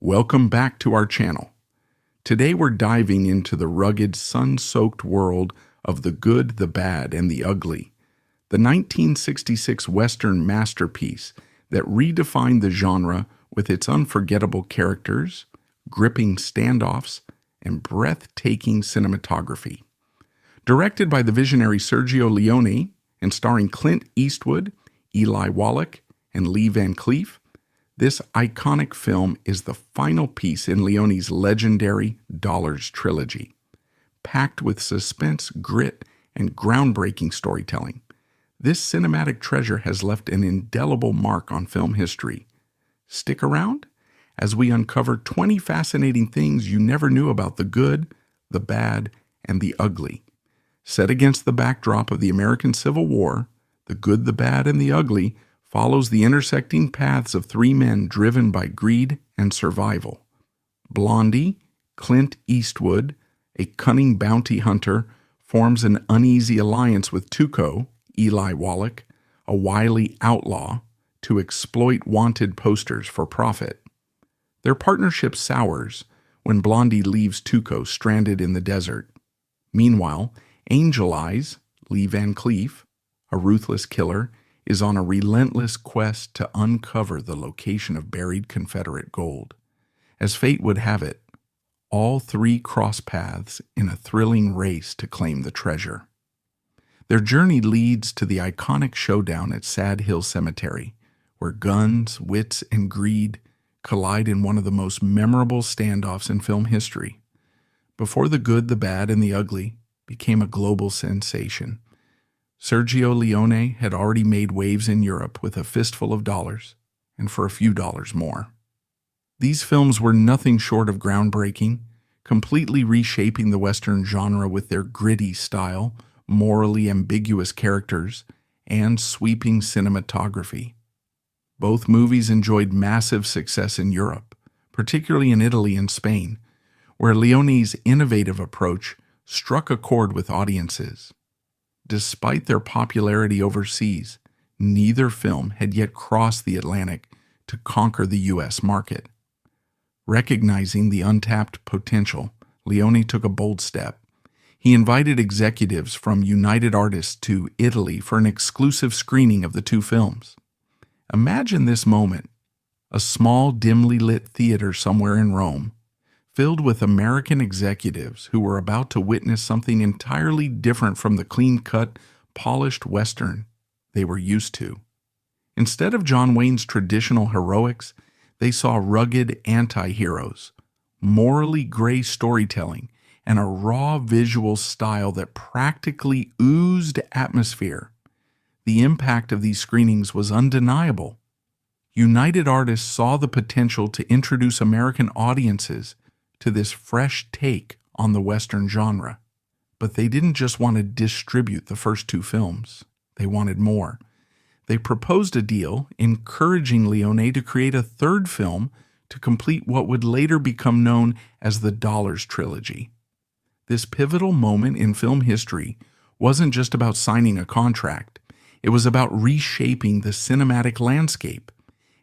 Welcome back to our channel. Today we're diving into the rugged, sun-soaked world of the good, the bad, and the ugly. The 1966 Western masterpiece that redefined the genre with its unforgettable characters, gripping standoffs, and breathtaking cinematography. Directed by the visionary Sergio Leone and starring Clint Eastwood, Eli Wallach, and Lee Van Cleef, this iconic film is the final piece in Leone's legendary Dollars Trilogy. Packed with suspense, grit, and groundbreaking storytelling, this cinematic treasure has left an indelible mark on film history. Stick around as we uncover 20 fascinating things you never knew about the good, the bad, and the ugly. Set against the backdrop of the American Civil War, The Good, the Bad, and the Ugly follows the intersecting paths of three men driven by greed and survival. Blondie, Clint Eastwood, a cunning bounty hunter, forms an uneasy alliance with Tuco, Eli Wallach, a wily outlaw, to exploit wanted posters for profit. Their partnership sours when Blondie leaves Tuco stranded in the desert. Meanwhile, Angel Eyes, Lee Van Cleef, a ruthless killer, is on a relentless quest to uncover the location of buried Confederate gold. As fate would have it, all three cross paths in a thrilling race to claim the treasure. Their journey leads to the iconic showdown at Sad Hill Cemetery, where guns, wits, and greed collide in one of the most memorable standoffs in film history. Before The Good, the Bad, and the Ugly became a global sensation, Sergio Leone had already made waves in Europe with A Fistful of Dollars, and For a Few Dollars More. These films were nothing short of groundbreaking, completely reshaping the Western genre with their gritty style, morally ambiguous characters, and sweeping cinematography. Both movies enjoyed massive success in Europe, particularly in Italy and Spain, where Leone's innovative approach struck a chord with audiences. Despite their popularity overseas, neither film had yet crossed the Atlantic to conquer the U.S. market. Recognizing the untapped potential, Leone took a bold step. He invited executives from United Artists to Italy for an exclusive screening of the two films. Imagine this moment: a small, dimly lit theater somewhere in Rome, filled with American executives who were about to witness something entirely different from the clean-cut, polished Western they were used to. Instead of John Wayne's traditional heroics, they saw rugged anti-heroes, morally gray storytelling, and a raw visual style that practically oozed atmosphere. The impact of these screenings was undeniable. United Artists saw the potential to introduce American audiences to this fresh take on the Western genre. But they didn't just want to distribute the first two films. They wanted more. They proposed a deal encouraging Leone to create a third film to complete what would later become known as the Dollars Trilogy. This pivotal moment in film history wasn't just about signing a contract. It was about reshaping the cinematic landscape.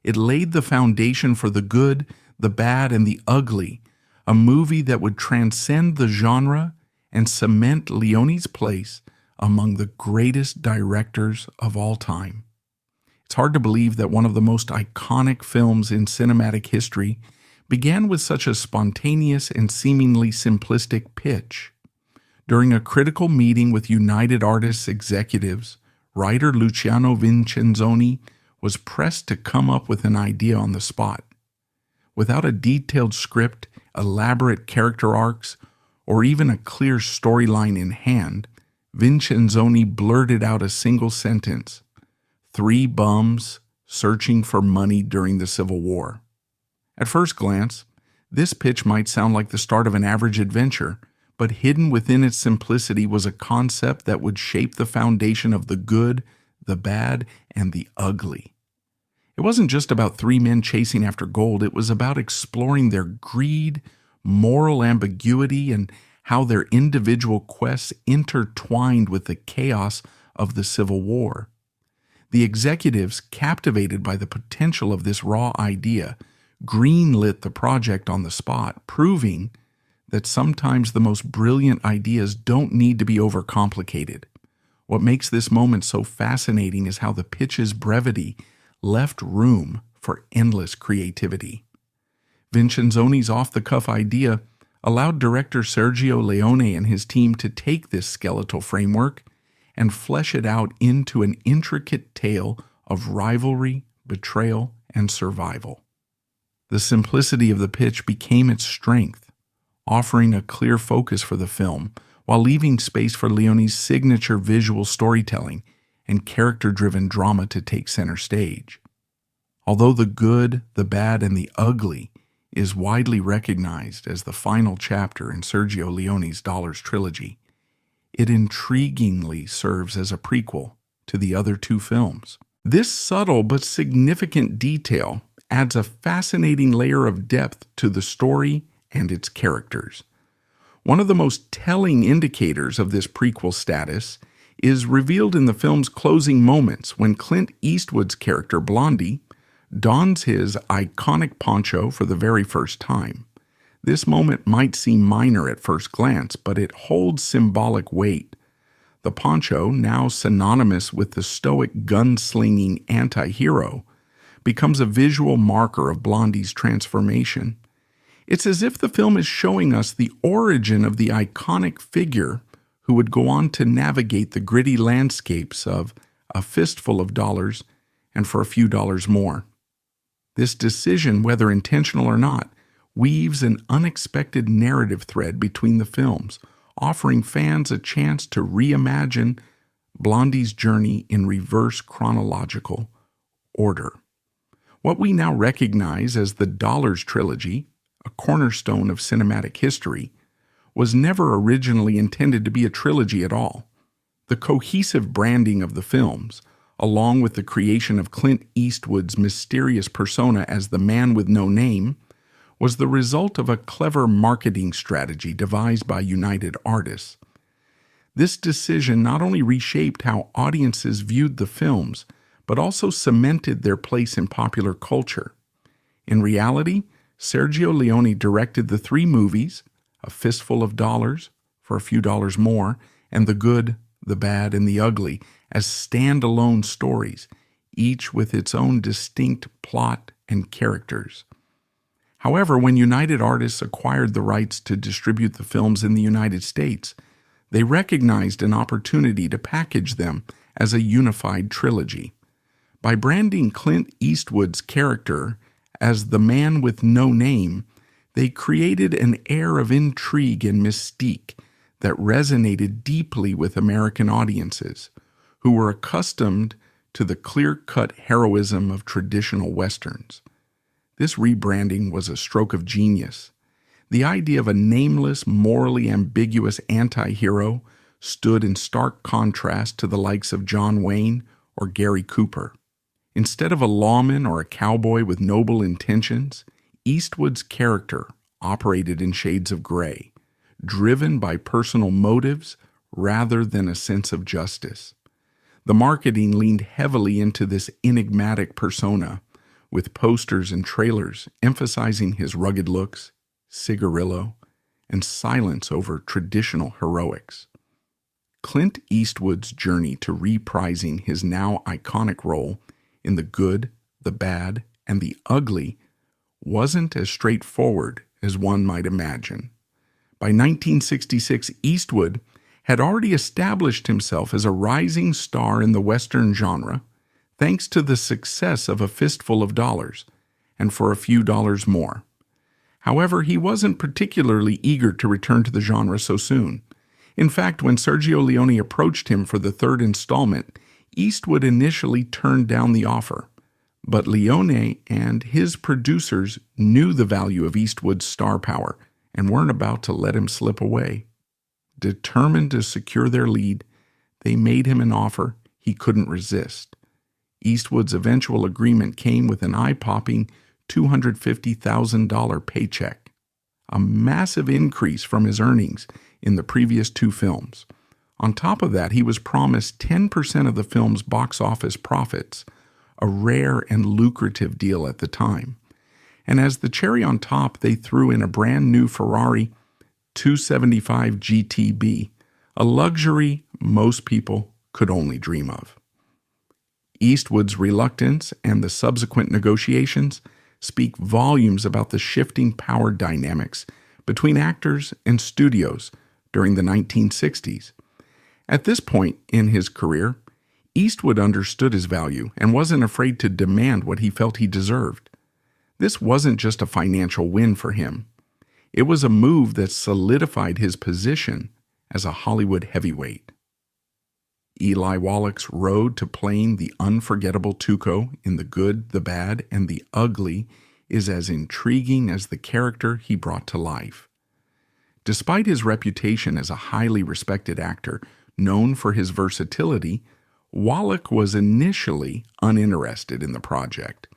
It laid the foundation for The Good, the Bad, and the Ugly, a movie that would transcend the genre and cement Leone's place among the greatest directors of all time. It's hard to believe that one of the most iconic films in cinematic history began with such a spontaneous and seemingly simplistic pitch. During a critical meeting with United Artists executives, writer Luciano Vincenzoni was pressed to come up with an idea on the spot. Without a detailed script, elaborate character arcs, or even a clear storyline in hand, Vincenzoni blurted out a single sentence: "Three bums searching for money during the Civil War." At first glance, this pitch might sound like the start of an average adventure, but hidden within its simplicity was a concept that would shape the foundation of the good, the bad, and the ugly. It wasn't just about three men chasing after gold. It was about exploring their greed, moral ambiguity, and how their individual quests intertwined with the chaos of the Civil War. The executives, captivated by the potential of this raw idea, greenlit the project on the spot, proving that sometimes the most brilliant ideas don't need to be overcomplicated. What makes this moment so fascinating is how the pitch's brevity left room for endless creativity. Vincenzoni's off-the-cuff idea allowed director Sergio Leone and his team to take this skeletal framework and flesh it out into an intricate tale of rivalry, betrayal, and survival. The simplicity of the pitch became its strength, offering a clear focus for the film while leaving space for Leone's signature visual storytelling and character-driven drama to take center stage. Although The Good, the Bad, and the Ugly is widely recognized as the final chapter in Sergio Leone's Dollars Trilogy, it intriguingly serves as a prequel to the other two films. This subtle but significant detail adds a fascinating layer of depth to the story and its characters. One of the most telling indicators of this prequel status is revealed in the film's closing moments when Clint Eastwood's character Blondie dons his iconic poncho for the very first time. This moment might seem minor at first glance, but it holds symbolic weight. The poncho, now synonymous with the stoic gunslinging anti-hero, becomes a visual marker of Blondie's transformation. It's as if the film is showing us the origin of the iconic figure who would go on to navigate the gritty landscapes of A Fistful of Dollars and For a Few Dollars More. This decision, whether intentional or not, weaves an unexpected narrative thread between the films, offering fans a chance to reimagine Blondie's journey in reverse chronological order. What we now recognize as the Dollars Trilogy, a cornerstone of cinematic history, was never originally intended to be a trilogy at all. The cohesive branding of the films, along with the creation of Clint Eastwood's mysterious persona as the man with no name, was the result of a clever marketing strategy devised by United Artists. This decision not only reshaped how audiences viewed the films, but also cemented their place in popular culture. In reality, Sergio Leone directed the three movies, A Fistful of Dollars, For a Few Dollars More, and The Good, the Bad, and the Ugly as standalone stories, each with its own distinct plot and characters. However, when United Artists acquired the rights to distribute the films in the United States, they recognized an opportunity to package them as a unified trilogy. By branding Clint Eastwood's character as the man with no name, they created an air of intrigue and mystique that resonated deeply with American audiences, who were accustomed to the clear-cut heroism of traditional Westerns. This rebranding was a stroke of genius. The idea of a nameless, morally ambiguous anti-hero stood in stark contrast to the likes of John Wayne or Gary Cooper. Instead of a lawman or a cowboy with noble intentions, Eastwood's character operated in shades of gray, driven by personal motives rather than a sense of justice. The marketing leaned heavily into this enigmatic persona, with posters and trailers emphasizing his rugged looks, cigarillo, and silence over traditional heroics. Clint Eastwood's journey to reprising his now iconic role in The Good, the Bad, and the Ugly wasn't as straightforward as one might imagine. By 1966, Eastwood had already established himself as a rising star in the Western genre, thanks to the success of A Fistful of Dollars and For a Few Dollars More. However, he wasn't particularly eager to return to the genre so soon. In fact, when Sergio Leone approached him for the third installment, Eastwood initially turned down the offer. But Leone and his producers knew the value of Eastwood's star power and weren't about to let him slip away. Determined to secure their lead, they made him an offer he couldn't resist. Eastwood's eventual agreement came with an eye-popping $250,000 paycheck, a massive increase from his earnings in the previous two films. On top of that, he was promised 10% of the film's box office profits, a rare and lucrative deal at the time. And as the cherry on top, they threw in a brand new Ferrari 275 GTB, a luxury most people could only dream of. Eastwood's Reluctance and the subsequent negotiations speak volumes about the shifting power dynamics between actors and studios during the 1960s. At this point in his career, Eastwood understood his value and wasn't afraid to demand what he felt he deserved. This wasn't just a financial win for him. It was a move that solidified his position as a Hollywood heavyweight. Eli Wallach's road to playing the unforgettable Tuco in The Good, the Bad, and the Ugly is as intriguing as the character he brought to life. Despite his reputation as a highly respected actor known for his versatility, Wallach was initially uninterested in the project.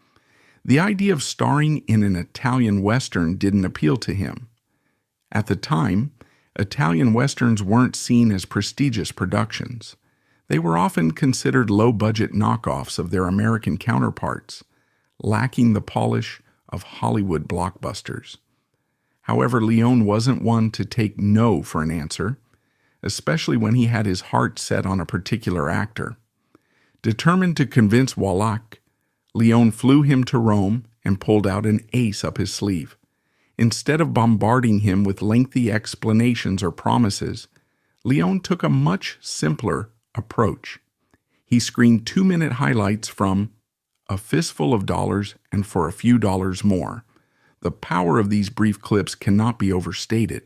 The idea of starring in an Italian Western didn't appeal to him. At the time, Italian Westerns weren't seen as prestigious productions. They were often considered low-budget knockoffs of their American counterparts, lacking the polish of Hollywood blockbusters. However, Leone wasn't one to take no for an answer, especially when he had his heart set on a particular actor. Determined to convince Wallach, Leone flew him to Rome and pulled out an ace up his sleeve. Instead of bombarding him with lengthy explanations or promises, Leone took a much simpler approach. He screened 2-minute highlights from A Fistful of Dollars and For a Few Dollars More. The power of these brief clips cannot be overstated.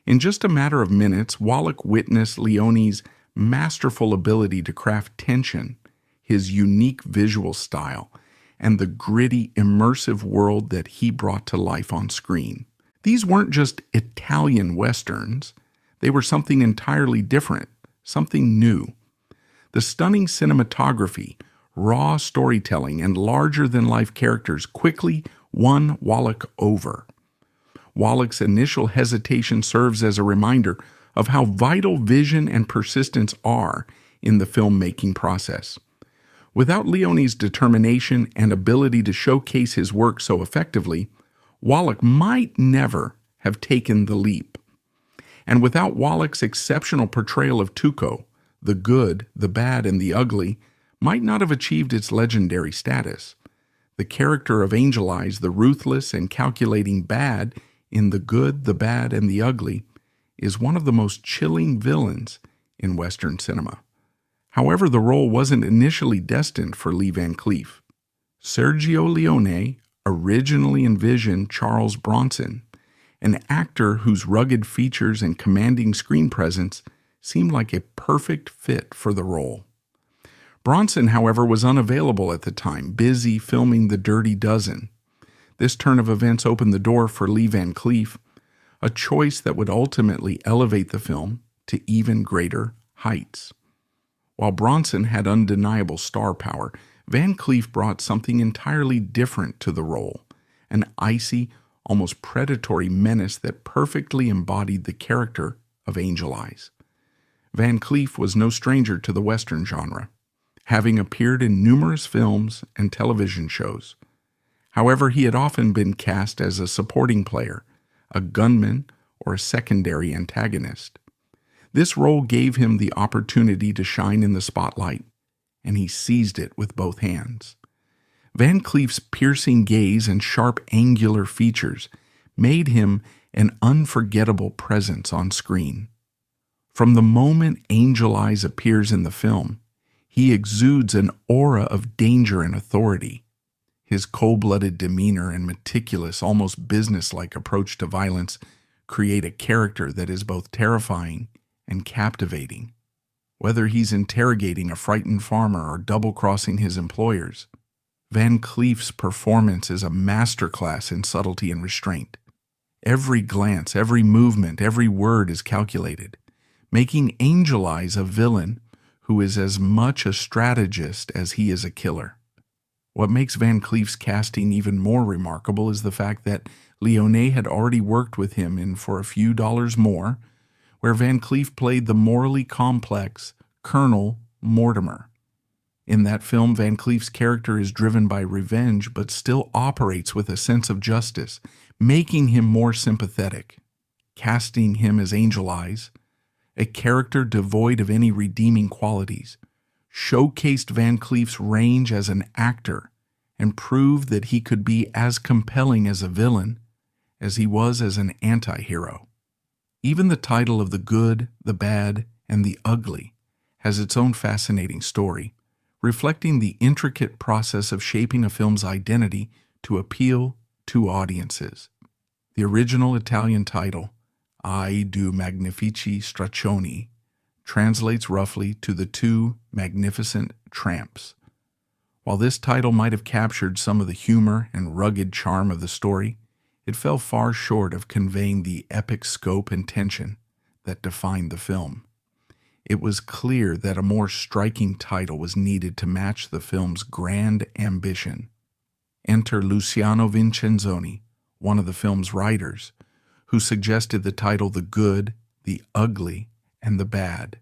In just a matter of minutes, Wallach witnessed Leone's masterful ability to craft tension, his unique visual style, and the gritty, immersive world that he brought to life on screen. These weren't just Italian Westerns. They were something entirely different, something new. The stunning cinematography, raw storytelling, and larger-than-life characters quickly won Wallach over. Wallach's initial hesitation serves as a reminder of how vital vision and persistence are in the filmmaking process. Without Leone's determination and ability to showcase his work so effectively, Wallach might never have taken the leap. And without Wallach's exceptional portrayal of Tuco, the good, the bad, and the ugly might not have achieved its legendary status. The character of Angel Eyes, the ruthless and calculating bad in The Good, the Bad, and the Ugly, is one of the most chilling villains in Western cinema. However, the role wasn't initially destined for Lee Van Cleef. Sergio Leone originally envisioned Charles Bronson, an actor whose rugged features and commanding screen presence seemed like a perfect fit for the role. Bronson, however, was unavailable at the time, busy filming The Dirty Dozen. This turn of events opened the door for Lee Van Cleef, a choice that would ultimately elevate the film to even greater heights. While Bronson had undeniable star power, Van Cleef brought something entirely different to the role, an icy, almost predatory menace that perfectly embodied the character of Angel Eyes. Van Cleef was no stranger to the Western genre, having appeared in numerous films and television shows. However, he had often been cast as a supporting player, a gunman, or a secondary antagonist. This role gave him the opportunity to shine in the spotlight, and he seized it with both hands. Van Cleef's piercing gaze and sharp angular features made him an unforgettable presence on screen. From the moment Angel Eyes appears in the film, he exudes an aura of danger and authority. His cold-blooded demeanor and meticulous, almost businesslike approach to violence create a character that is both terrifying and captivating. Whether he's interrogating a frightened farmer or double-crossing his employers, Van Cleef's performance is a masterclass in subtlety and restraint. Every glance, every movement, every word is calculated, making Angel Eyes a villain who is as much a strategist as he is a killer. What makes Van Cleef's casting even more remarkable is the fact that Leone had already worked with him in For a Few Dollars More, where Van Cleef played the morally complex Colonel Mortimer. In that film, Van Cleef's character is driven by revenge but still operates with a sense of justice, making him more sympathetic. Casting him as Angel Eyes, a character devoid of any redeeming qualities, showcased Van Cleef's range as an actor and proved that he could be as compelling as a villain as he was as an anti-hero. Even the title of The Good, the Bad, and the Ugly has its own fascinating story, reflecting the intricate process of shaping a film's identity to appeal to audiences. The original Italian title, I Due Magnifici Straccioni, translates roughly to The Two Magnificent Tramps. While this title might have captured some of the humor and rugged charm of the story, it fell far short of conveying the epic scope and tension that defined the film. It was clear that a more striking title was needed to match the film's grand ambition. Enter Luciano Vincenzoni, one of the film's writers, who suggested the title The Good, the Ugly, and the Bad.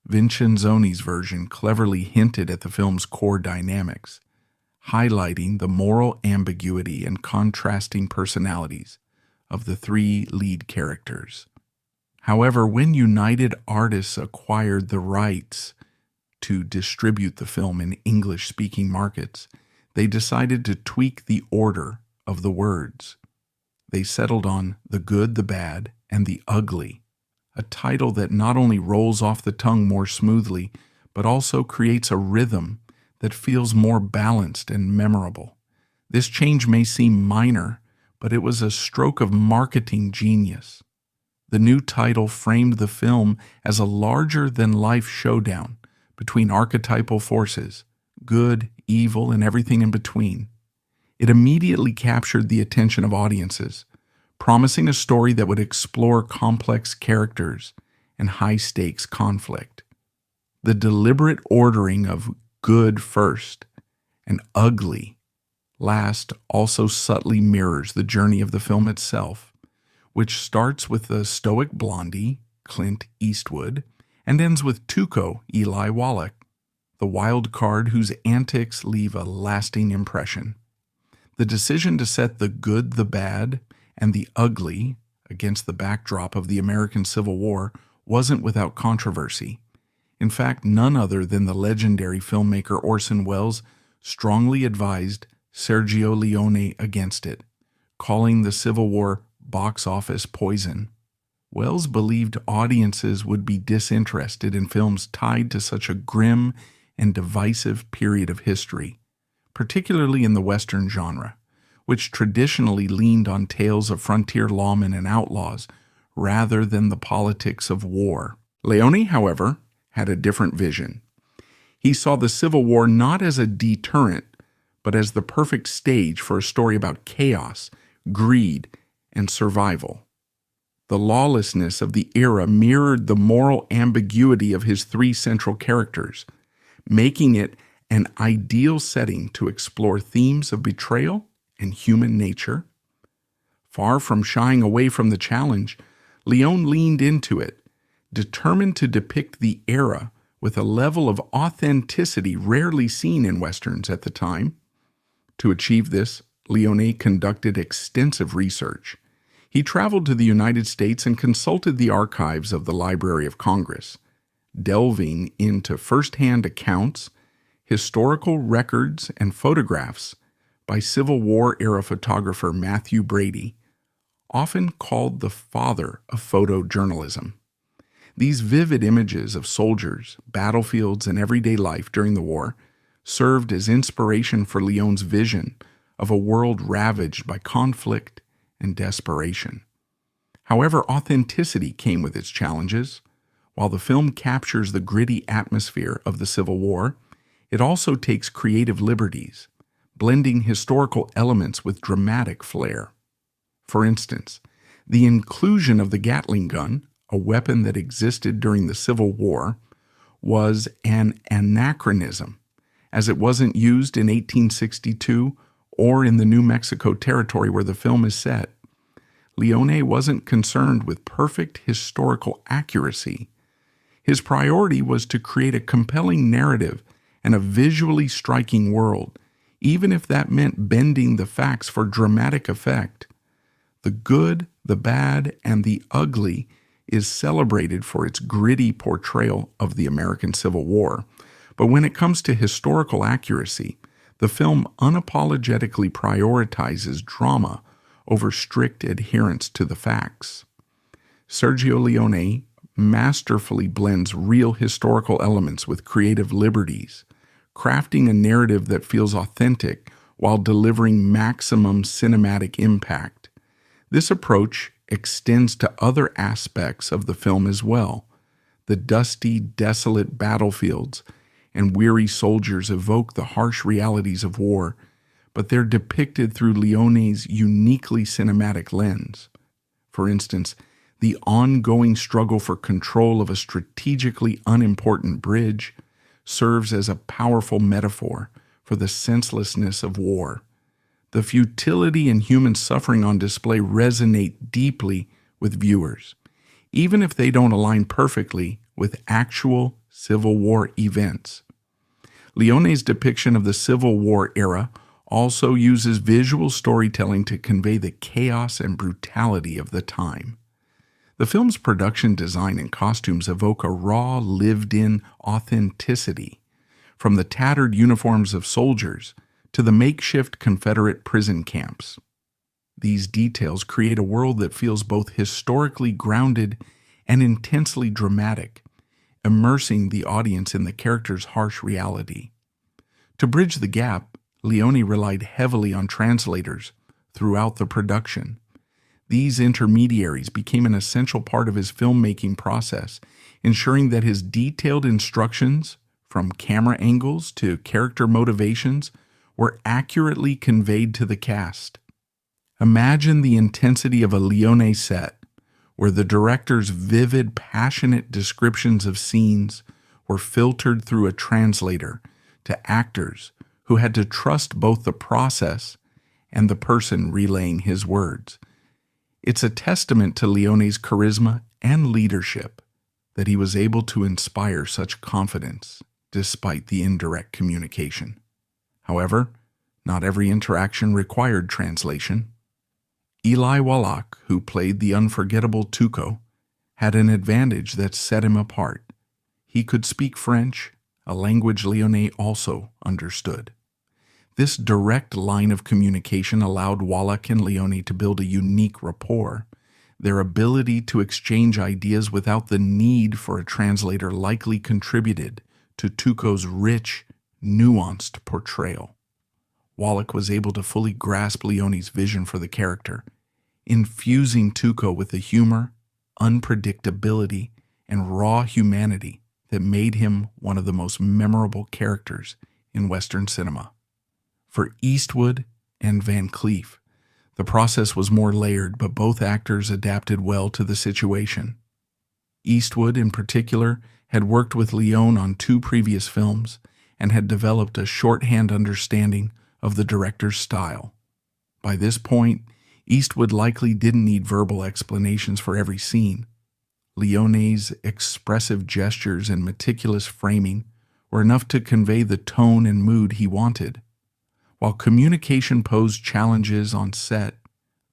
Vincenzoni's version cleverly hinted at the film's core dynamics, highlighting the moral ambiguity and contrasting personalities of the three lead characters. However, when United Artists acquired the rights to distribute the film in English-speaking markets, they decided to tweak the order of the words. They settled on The Good, the Bad, and the Ugly, a title that not only rolls off the tongue more smoothly, but also creates a rhythm that feels more balanced and memorable. This change may seem minor, but it was a stroke of marketing genius. The new title framed the film as a larger-than-life showdown between archetypal forces, good, evil, and everything in between. It immediately captured the attention of audiences, promising a story that would explore complex characters and high-stakes conflict. The deliberate ordering of good first and ugly last also subtly mirrors the journey of the film itself, which starts with the stoic blondie, Clint Eastwood, and ends with Tuco, Eli Wallach, the wild card whose antics leave a lasting impression. The decision to set the good, the bad, and the ugly against the backdrop of the American Civil War wasn't without controversy. In fact, none other than the legendary filmmaker Orson Welles strongly advised Sergio Leone against it, calling the Civil War box office poison. Welles believed audiences would be disinterested in films tied to such a grim and divisive period of history, particularly in the Western genre, which traditionally leaned on tales of frontier lawmen and outlaws rather than the politics of war. Leone, however, had a different vision. He saw the Civil War not as a deterrent, but as the perfect stage for a story about chaos, greed, and survival. The lawlessness of the era mirrored the moral ambiguity of his three central characters, making it an ideal setting to explore themes of betrayal and human nature. Far from shying away from the challenge, Leone leaned into it, determined to depict the era with a level of authenticity rarely seen in Westerns at the time. To achieve this, Leone conducted extensive research. He traveled to the United States and consulted the archives of the Library of Congress, delving into first-hand accounts, historical records, and photographs by Civil War-era photographer Matthew Brady, often called the father of photojournalism. These vivid images of soldiers, battlefields, and everyday life during the war served as inspiration for Leone's vision of a world ravaged by conflict and desperation. However, authenticity came with its challenges. While the film captures the gritty atmosphere of the Civil War, it also takes creative liberties, blending historical elements with dramatic flair. For instance, the inclusion of the Gatling gun, a weapon that existed during the Civil War, was an anachronism, as it wasn't used in 1862 or in the New Mexico territory where the film is set. Leone wasn't concerned with perfect historical accuracy. His priority was to create a compelling narrative and a visually striking world, even if that meant bending the facts for dramatic effect. The good, the bad, and the ugly is celebrated for its gritty portrayal of the American Civil War. But when it comes to historical accuracy, the film unapologetically prioritizes drama over strict adherence to the facts. Sergio Leone masterfully blends real historical elements with creative liberties, crafting a narrative that feels authentic while delivering maximum cinematic impact. This approach extends to other aspects of the film as well. The dusty, desolate battlefields and weary soldiers evoke the harsh realities of war, but they're depicted through Leone's uniquely cinematic lens. For instance, the ongoing struggle for control of a strategically unimportant bridge serves as a powerful metaphor for the senselessness of war. The futility and human suffering on display resonate deeply with viewers, even if they don't align perfectly with actual Civil War events. Leone's depiction of the Civil War era also uses visual storytelling to convey the chaos and brutality of the time. The film's production design and costumes evoke a raw, lived-in authenticity, from the tattered uniforms of soldiers to the makeshift Confederate prison camps. These details create a world that feels both historically grounded and intensely dramatic, immersing the audience in the character's harsh reality. To bridge the gap, Leone relied heavily on translators throughout the production. These intermediaries became an essential part of his filmmaking process, ensuring that his detailed instructions, from camera angles to character motivations, were accurately conveyed to the cast. Imagine the intensity of a Leone set, where the director's vivid, passionate descriptions of scenes were filtered through a translator to actors who had to trust both the process and the person relaying his words. It's a testament to Leone's charisma and leadership that he was able to inspire such confidence despite the indirect communication. However, not every interaction required translation. Eli Wallach, who played the unforgettable Tuco, had an advantage that set him apart. He could speak French, a language Leone also understood. This direct line of communication allowed Wallach and Leone to build a unique rapport. Their ability to exchange ideas without the need for a translator likely contributed to Tuco's rich, nuanced portrayal. Wallach was able to fully grasp Leone's vision for the character, infusing Tuco with the humor, unpredictability, and raw humanity that made him one of the most memorable characters in Western cinema. For Eastwood and Van Cleef, the process was more layered, but both actors adapted well to the situation. Eastwood, in particular, had worked with Leone on 2 previous films and had developed a shorthand understanding of the director's style. By this point, Eastwood likely didn't need verbal explanations for every scene. Leone's expressive gestures and meticulous framing were enough to convey the tone and mood he wanted. While communication posed challenges on set,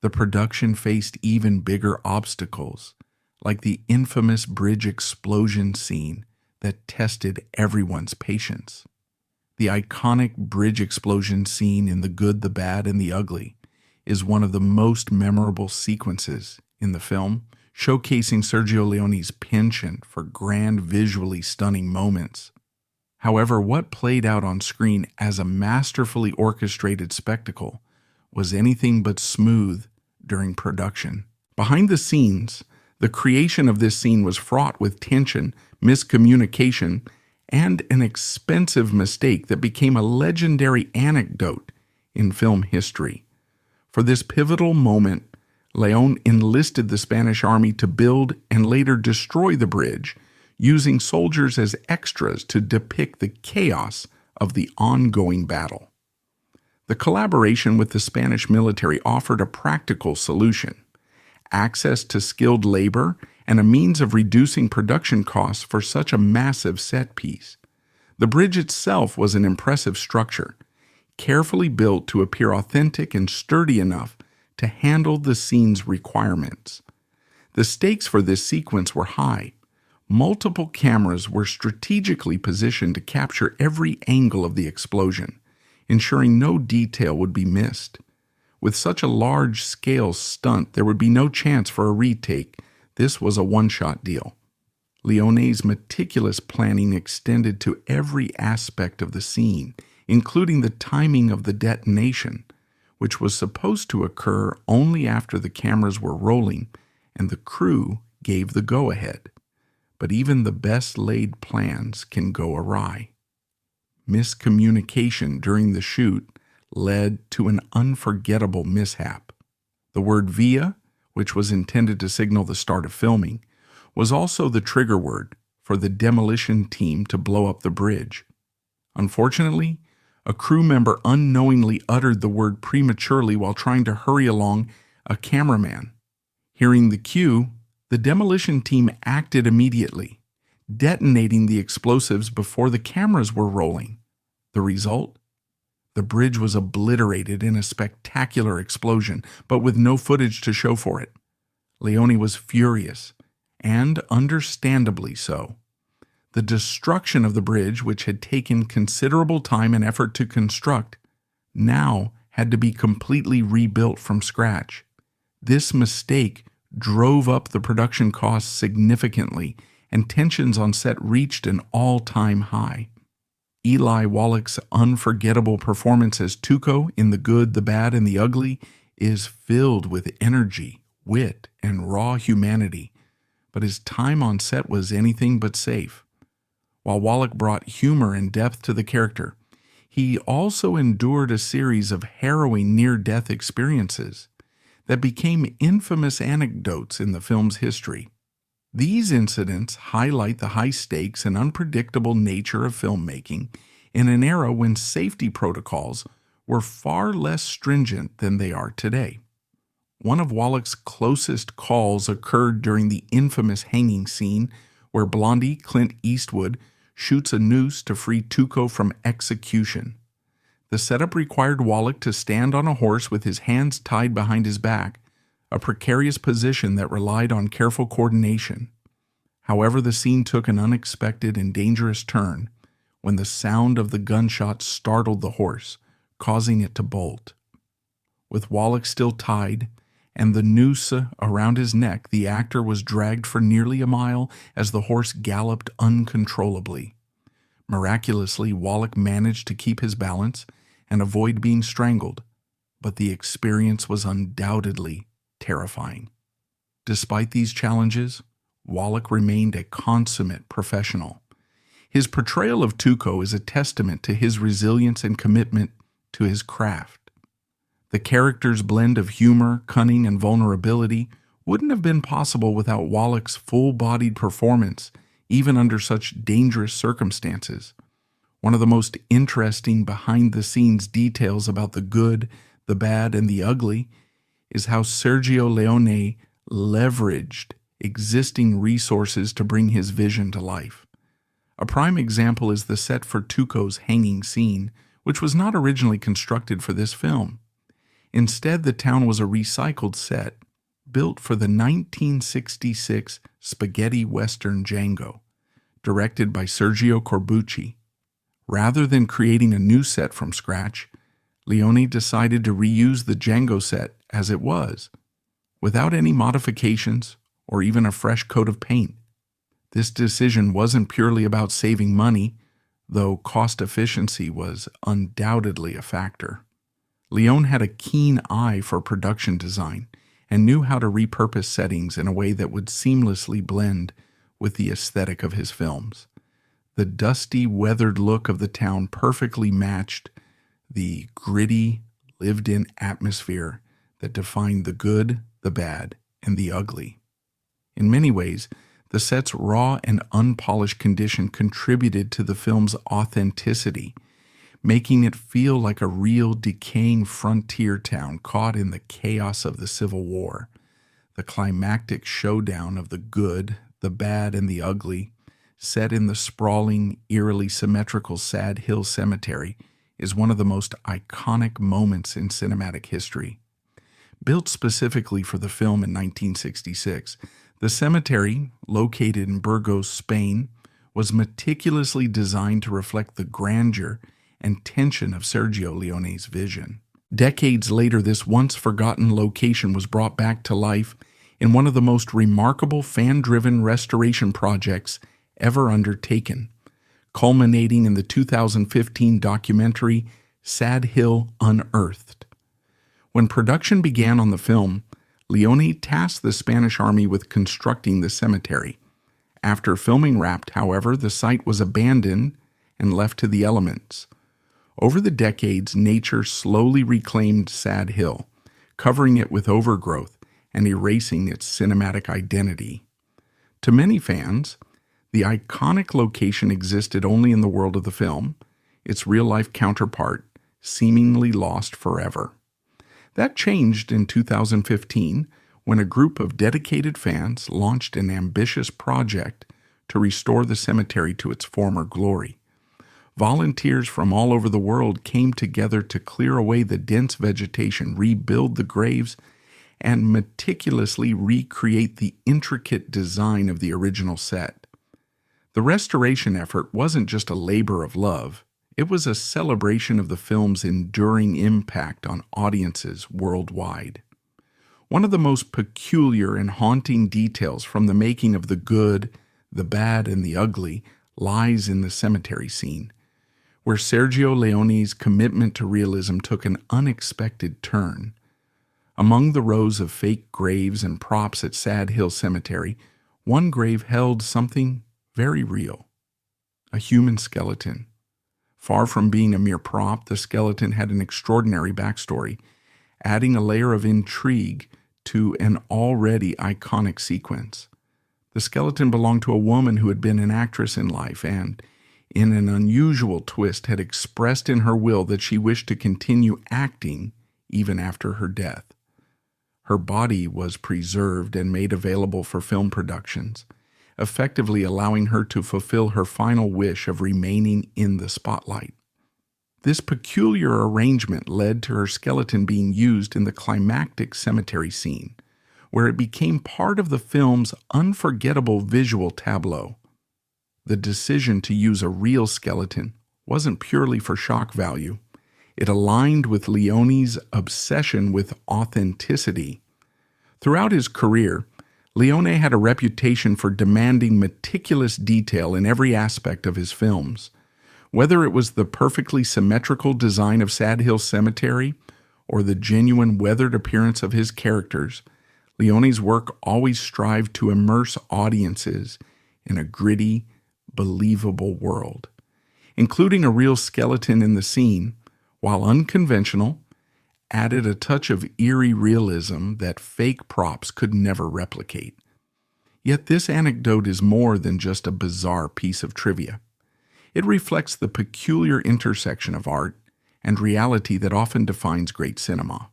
the production faced even bigger obstacles, like the infamous bridge explosion scene that tested everyone's patience. The iconic bridge explosion scene in The Good, the Bad, and the Ugly is one of the most memorable sequences in the film, showcasing Sergio Leone's penchant for grand, visually stunning moments. However, what played out on screen as a masterfully orchestrated spectacle was anything but smooth during production. Behind the scenes, the creation of this scene was fraught with tension, miscommunication, and an expensive mistake that became a legendary anecdote in film history. For this pivotal moment, Leone enlisted the Spanish army to build and later destroy the bridge, using soldiers as extras to depict the chaos of the ongoing battle. The collaboration with the Spanish military offered a practical solution: access to skilled labor and a means of reducing production costs for such a massive set piece. The bridge itself was an impressive structure, carefully built to appear authentic and sturdy enough to handle the scene's requirements. The stakes for this sequence were high. Multiple cameras were strategically positioned to capture every angle of the explosion, ensuring no detail would be missed. With such a large-scale stunt, there would be no chance for a retake. This was a one-shot deal. Leone's meticulous planning extended to every aspect of the scene, including the timing of the detonation, which was supposed to occur only after the cameras were rolling and the crew gave the go-ahead. But even the best-laid plans can go awry. Miscommunication during the shoot led to an unforgettable mishap. The word via, which was intended to signal the start of filming, was also the trigger word for the demolition team to blow up the bridge. Unfortunately, a crew member unknowingly uttered the word prematurely while trying to hurry along a cameraman. Hearing the cue, the demolition team acted immediately, detonating the explosives before the cameras were rolling. The result? The bridge was obliterated in a spectacular explosion, but with no footage to show for it. Leone was furious, and understandably so. The destruction of the bridge, which had taken considerable time and effort to construct, now had to be completely rebuilt from scratch. This mistake drove up the production costs significantly, and tensions on set reached an all-time high. Eli Wallach's unforgettable performance as Tuco in The Good, the Bad, and the Ugly is filled with energy, wit, and raw humanity, but his time on set was anything but safe. While Wallach brought humor and depth to the character, he also endured a series of harrowing near-death experiences that became infamous anecdotes in the film's history. These incidents highlight the high stakes and unpredictable nature of filmmaking in an era when safety protocols were far less stringent than they are today. One of Wallach's closest calls occurred during the infamous hanging scene where Blondie Clint Eastwood shoots a noose to free Tuco from execution. The setup required Wallach to stand on a horse with his hands tied behind his back, a precarious position that relied on careful coordination. However, the scene took an unexpected and dangerous turn when the sound of the gunshot startled the horse, causing it to bolt. With Wallach still tied and the noose around his neck, the actor was dragged for nearly a mile as the horse galloped uncontrollably. Miraculously, Wallach managed to keep his balance and avoid being strangled, but the experience was undoubtedly terrifying. Despite these challenges, Wallach remained a consummate professional. His portrayal of Tuco is a testament to his resilience and commitment to his craft. The character's blend of humor, cunning, and vulnerability wouldn't have been possible without Wallach's full-bodied performance, even under such dangerous circumstances. One of the most interesting behind-the-scenes details about The Good, the Bad, and the Ugly is how Sergio Leone leveraged existing resources to bring his vision to life. A prime example is the set for Tuco's hanging scene, which was not originally constructed for this film. Instead, the town was a recycled set built for the 1966 spaghetti western Django, directed by Sergio Corbucci. Rather than creating a new set from scratch, Leone decided to reuse the Django set as it was, without any modifications or even a fresh coat of paint. This decision wasn't purely about saving money, though cost efficiency was undoubtedly a factor. Leone had a keen eye for production design and knew how to repurpose settings in a way that would seamlessly blend with the aesthetic of his films. The dusty, weathered look of the town perfectly matched the gritty, lived-in atmosphere that defined the good, the bad, and the ugly. In many ways, the set's raw and unpolished condition contributed to the film's authenticity, making it feel like a real decaying frontier town caught in the chaos of the Civil War. The climactic showdown of the good, the bad, and the ugly set in the sprawling, eerily symmetrical Sad Hill Cemetery, is one of the most iconic moments in cinematic history. Built specifically for the film in 1966, the cemetery, located in Burgos, Spain, was meticulously designed to reflect the grandeur and tension of Sergio Leone's vision. Decades later, this once-forgotten location was brought back to life in one of the most remarkable fan-driven restoration projects ever undertaken, culminating in the 2015 documentary Sad Hill Unearthed. When production began on the film, Leone tasked the Spanish army with constructing the cemetery. After filming wrapped, however, the site was abandoned and left to the elements. Over the decades, nature slowly reclaimed Sad Hill, covering it with overgrowth and erasing its cinematic identity. To many fans, the iconic location existed only in the world of the film, its real-life counterpart seemingly lost forever. That changed in 2015 when a group of dedicated fans launched an ambitious project to restore the cemetery to its former glory. Volunteers from all over the world came together to clear away the dense vegetation, rebuild the graves, and meticulously recreate the intricate design of the original set. The restoration effort wasn't just a labor of love. It was a celebration of the film's enduring impact on audiences worldwide. One of the most peculiar and haunting details from the making of The Good, the Bad, and the Ugly lies in the cemetery scene, where Sergio Leone's commitment to realism took an unexpected turn. Among the rows of fake graves and props at Sad Hill Cemetery, one grave held something very real: a human skeleton. Far from being a mere prop, the skeleton had an extraordinary backstory, adding a layer of intrigue to an already iconic sequence. The skeleton belonged to a woman who had been an actress in life and, in an unusual twist, had expressed in her will that she wished to continue acting even after her death. Her body was preserved and made available for film productions, effectively allowing her to fulfill her final wish of remaining in the spotlight. This peculiar arrangement led to her skeleton being used in the climactic cemetery scene, where it became part of the film's unforgettable visual tableau. The decision to use a real skeleton wasn't purely for shock value. It aligned with Leone's obsession with authenticity. Throughout his career, Leone had a reputation for demanding meticulous detail in every aspect of his films. Whether it was the perfectly symmetrical design of Sad Hill Cemetery or the genuine weathered appearance of his characters, Leone's work always strived to immerse audiences in a gritty, believable world. Including a real skeleton in the scene, while unconventional, added a touch of eerie realism that fake props could never replicate. Yet this anecdote is more than just a bizarre piece of trivia. It reflects the peculiar intersection of art and reality that often defines great cinema.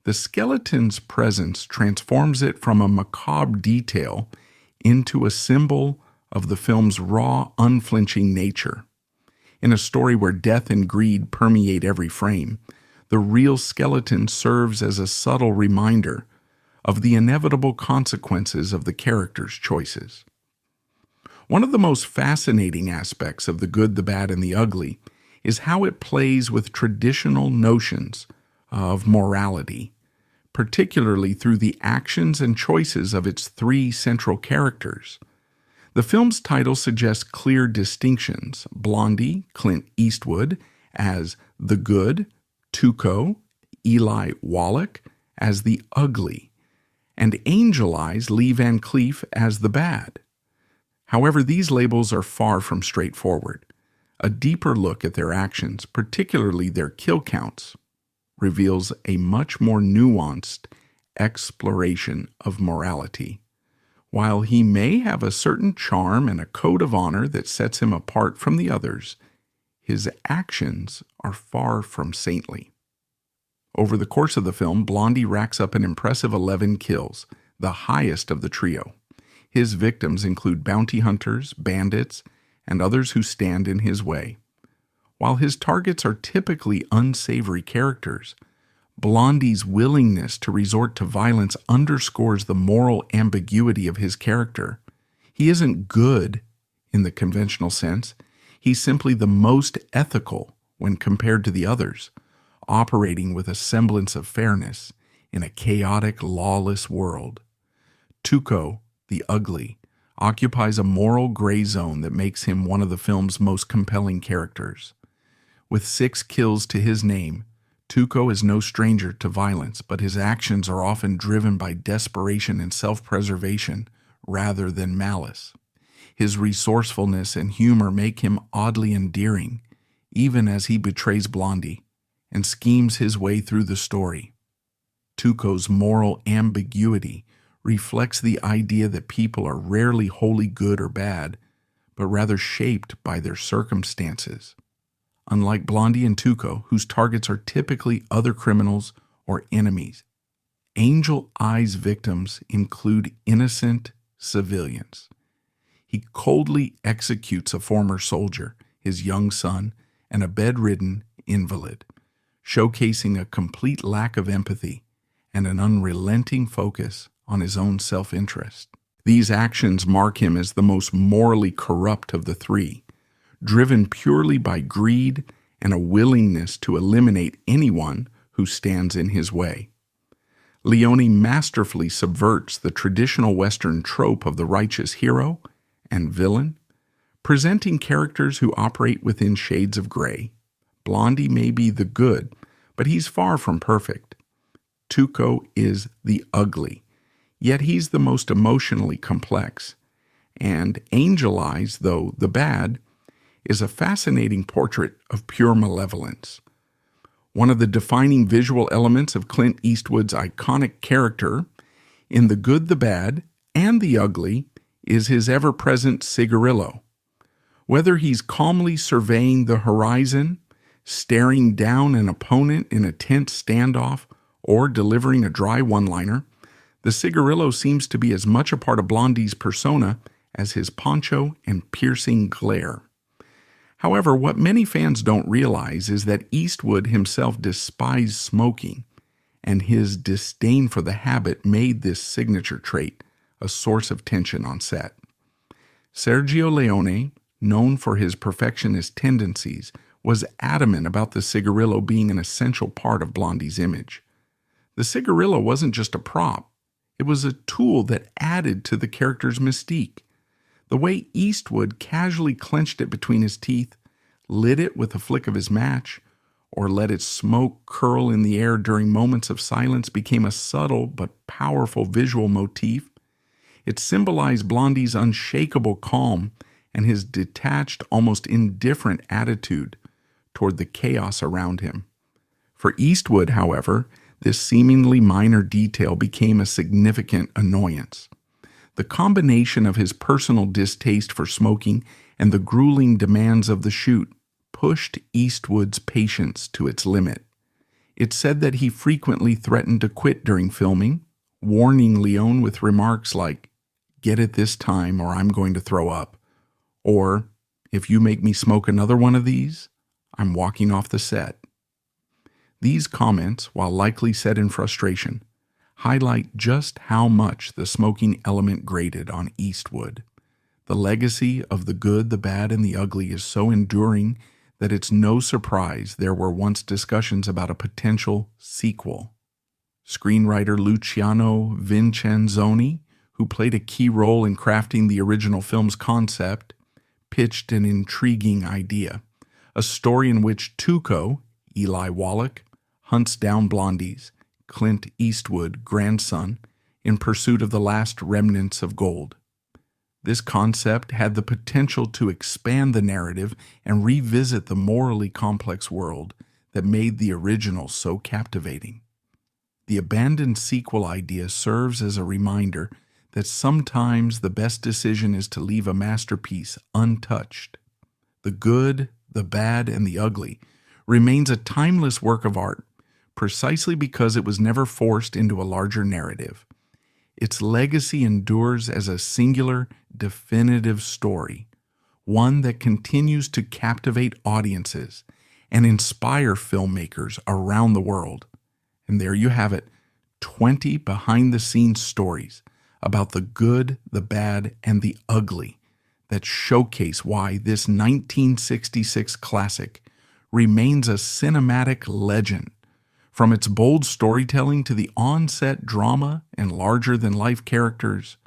The skeleton's presence transforms it from a macabre detail into a symbol of the film's raw, unflinching nature. In a story where death and greed permeate every frame, the real skeleton serves as a subtle reminder of the inevitable consequences of the character's choices. One of the most fascinating aspects of The Good, the Bad, and the Ugly is how it plays with traditional notions of morality, particularly through the actions and choices of its three central characters. The film's title suggests clear distinctions: Blondie, Clint Eastwood, as the good, Tuco, Eli Wallach, as the ugly, and Angel Eyes, Lee Van Cleef, as the bad. However, these labels are far from straightforward. A deeper look at their actions, particularly their kill counts, reveals a much more nuanced exploration of morality. While he may have a certain charm and a code of honor that sets him apart from the others, his actions are far from saintly. Over the course of the film, Blondie racks up an impressive 11 kills, the highest of the trio. His victims include bounty hunters, bandits, and others who stand in his way. While his targets are typically unsavory characters, Blondie's willingness to resort to violence underscores the moral ambiguity of his character. He isn't good in the conventional sense. He's simply the most ethical when compared to the others, operating with a semblance of fairness in a chaotic, lawless world. Tuco, the Ugly, occupies a moral gray zone that makes him one of the film's most compelling characters. With 6 kills to his name, Tuco is no stranger to violence, but his actions are often driven by desperation and self-preservation rather than malice. His resourcefulness and humor make him oddly endearing, even as he betrays Blondie and schemes his way through the story. Tuco's moral ambiguity reflects the idea that people are rarely wholly good or bad, but rather shaped by their circumstances. Unlike Blondie and Tuco, whose targets are typically other criminals or enemies, Angel Eye's victims include innocent civilians. He coldly executes a former soldier, his young son, and a bedridden invalid, showcasing a complete lack of empathy and an unrelenting focus on his own self-interest. These actions mark him as the most morally corrupt of the three, driven purely by greed and a willingness to eliminate anyone who stands in his way. Leone masterfully subverts the traditional Western trope of the righteous hero and villain, presenting characters who operate within shades of gray. Blondie may be the good, but he's far from perfect. Tuco is the ugly, yet he's the most emotionally complex. And Angel Eyes, though the bad, is a fascinating portrait of pure malevolence. One of the defining visual elements of Clint Eastwood's iconic character in The Good, the Bad, and the Ugly is his ever-present cigarillo. Whether he's calmly surveying the horizon, staring down an opponent in a tense standoff, or delivering a dry one-liner, the cigarillo seems to be as much a part of Blondie's persona as his poncho and piercing glare. However, what many fans don't realize is that Eastwood himself despised smoking, and his disdain for the habit made this signature trait a source of tension on set. Sergio Leone, known for his perfectionist tendencies, was adamant about the cigarillo being an essential part of Blondie's image. The cigarillo wasn't just a prop, it was a tool that added to the character's mystique. The way Eastwood casually clenched it between his teeth, lit it with a flick of his match, or let its smoke curl in the air during moments of silence became a subtle but powerful visual motif. It symbolized Blondie's unshakable calm and his detached, almost indifferent attitude toward the chaos around him. For Eastwood, however, this seemingly minor detail became a significant annoyance. The combination of his personal distaste for smoking and the grueling demands of the shoot pushed Eastwood's patience to its limit. It's said that he frequently threatened to quit during filming, warning Leone with remarks like, "Get it this time or I'm going to throw up," or, "If you make me smoke another one of these, I'm walking off the set." These comments, while likely said in frustration, highlight just how much the smoking element grated on Eastwood. The legacy of The Good, the Bad, and the Ugly is so enduring that it's no surprise there were once discussions about a potential sequel. Screenwriter Luciano Vincenzoni, who played a key role in crafting the original film's concept, pitched an intriguing idea, a story in which Tuco, Eli Wallach, hunts down Blondie's, Clint Eastwood, grandson, in pursuit of the last remnants of gold. This concept had the potential to expand the narrative and revisit the morally complex world that made the original so captivating. The abandoned sequel idea serves as a reminder that sometimes the best decision is to leave a masterpiece untouched. The Good, the Bad, and the Ugly remains a timeless work of art, precisely because it was never forced into a larger narrative. Its legacy endures as a singular, definitive story, one that continues to captivate audiences and inspire filmmakers around the world. And there you have it, 20 behind-the-scenes stories about the good, the bad, and the ugly that showcase why this 1966 classic remains a cinematic legend. From its bold storytelling to the on-set drama and larger-than-life characters,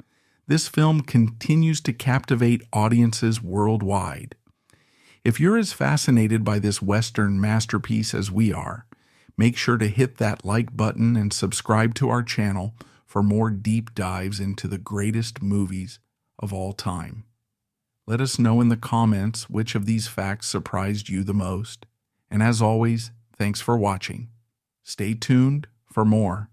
this film continues to captivate audiences worldwide. If you're as fascinated by this Western masterpiece as we are, make sure to hit that like button and subscribe to our channel for more deep dives into the greatest movies of all time. Let us know in the comments which of these facts surprised you the most. And as always, thanks for watching. Stay tuned for more.